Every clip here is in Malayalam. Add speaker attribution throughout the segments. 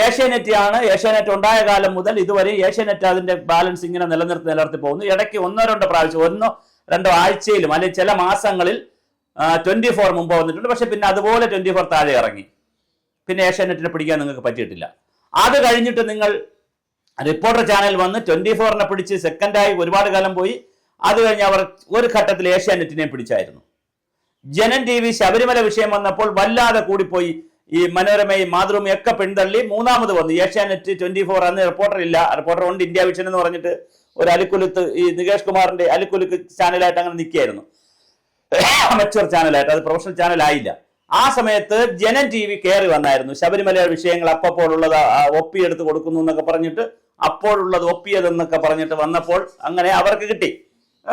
Speaker 1: ഏഷ്യാനെറ്റ് ആണ്. ഏഷ്യാനെറ്റ് ഉണ്ടായ കാലം മുതൽ ഇതുവരെ ഏഷ്യാനെറ്റ് അതിന്റെ ബാലൻസ് ഇങ്ങനെ നിലനിർത്തി പോകുന്നു. ഇടയ്ക്ക് 1-2 പ്രാവശ്യം 1-2 ആഴ്ചയിലും അല്ലെങ്കിൽ ചില മാസങ്ങളിൽ 24 മുമ്പ് വന്നിട്ടുണ്ട്. പക്ഷെ പിന്നെ അതുപോലെ 24 താഴെ ഇറങ്ങി. പിന്നെ ഏഷ്യാനെറ്റിനെ പിടിക്കാൻ നിങ്ങൾക്ക് പറ്റിയിട്ടില്ല. അത് കഴിഞ്ഞിട്ട് നിങ്ങൾ റിപ്പോർട്ടർ ചാനൽ വന്ന് 24നെ പിടിച്ച് സെക്കൻഡായി ഒരുപാട് കാലം പോയി. അത് കഴിഞ്ഞ് അവർ ഒരു ഘട്ടത്തിൽ ഏഷ്യാനെറ്റിനെ പിടിച്ചായിരുന്നു. ജനൻ TV ശബരിമല വിഷയം വന്നപ്പോൾ വല്ലാതെ കൂടിപ്പോയി. ഈ മനോരമയും മാതൃഭൂമിയും ഒക്കെ പിന്തള്ളി മൂന്നാമത് വന്നു ഏഷ്യാനെറ്റ് 24. അന്ന് റിപ്പോർട്ടർ ഇല്ല. റിപ്പോർട്ടർ ഉണ്ട്, ഇന്ത്യ വിഷൻ എന്ന് പറഞ്ഞിട്ട് ഒരു അലിക്കുലുത്ത്, ഈ നികേഷ് കുമാറിന്റെ അലിക്കുലുക്ക് ചാനലായിട്ട് അങ്ങനെ നിൽക്കുകയായിരുന്നു. അമച്വർ ചാനലായിട്ട്, അത് പ്രൊഫഷണൽ ചാനലായില്ല. ആ സമയത്ത് ജനൻ TV കയറി വന്നായിരുന്നു. ശബരിമല വിഷയങ്ങൾ അപ്പോഴുള്ളത് ഒപ്പിയെടുത്ത് കൊടുക്കുന്നു എന്നൊക്കെ പറഞ്ഞിട്ട്, അപ്പോഴുള്ളത് ഒപ്പിയതെന്നൊക്കെ പറഞ്ഞിട്ട് വന്നപ്പോൾ അങ്ങനെ അവർക്ക് കിട്ടി,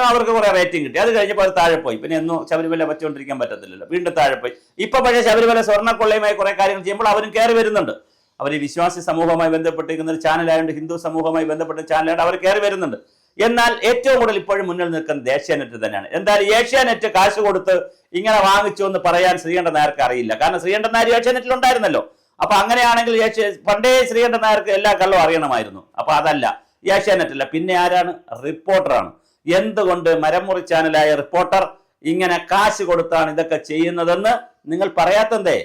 Speaker 1: അവർക്ക് കുറെ റേറ്റിംഗ് കിട്ടി. അത് കഴിഞ്ഞപ്പോൾ അത് താഴെ പോയി. പിന്നെ എന്നും ശബരിമല വെച്ചുകൊണ്ടിരിക്കാൻ പറ്റത്തില്ലല്ലോ, വീണ്ടും താഴെ പോയി. ഇപ്പൊ പക്ഷേ ശബരിമല സ്വർണ്ണക്കൊള്ളയുമായി കുറെ കാര്യങ്ങൾ ചെയ്യുമ്പോൾ അവരും കയറി വരുന്നുണ്ട്. അവർ വിശ്വാസി സമൂഹവുമായി ബന്ധപ്പെട്ടിരിക്കുന്ന ഒരു ചാനലായതുകൊണ്ട്, ഹിന്ദു സമൂഹവുമായി ബന്ധപ്പെട്ട ചാനലായിട്ട് അവർ കയറി വരുന്നുണ്ട്. എന്നാൽ ഏറ്റവും കൂടുതൽ ഇപ്പോഴും മുന്നിൽ നിൽക്കുന്നത് ഏഷ്യാനെറ്റ് തന്നെയാണ്. എന്തായാലും ഏഷ്യാനെറ്റ് കാശ് കൊടുത്ത് ഇങ്ങനെ വാങ്ങിച്ചു എന്ന് പറയാൻ ശ്രീകണ്ഠൻ നായർക്ക് അറിയില്ല. കാരണം ശ്രീകണ്ഠൻ നായർ ഏഷ്യാനെറ്റിൽ ഉണ്ടായിരുന്നല്ലോ. അപ്പൊ അങ്ങനെയാണെങ്കിൽ പണ്ടേ ശ്രീകണ്ഠൻ നായർക്ക് എല്ലാ കള്ളവും അറിയണമായിരുന്നു. അപ്പൊ അതല്ല, ഏഷ്യാനെറ്റല്ല, പിന്നെ ആരാണ്? റിപ്പോർട്ടറാണ്. എന്തുകൊണ്ട് മരമുറി ചാനലായ റിപ്പോർട്ടർ ഇങ്ങനെ കാശ് കൊടുത്താണ് ഇതൊക്കെ ചെയ്യുന്നതെന്ന് നിങ്ങൾ പറയാത്തന്തേ?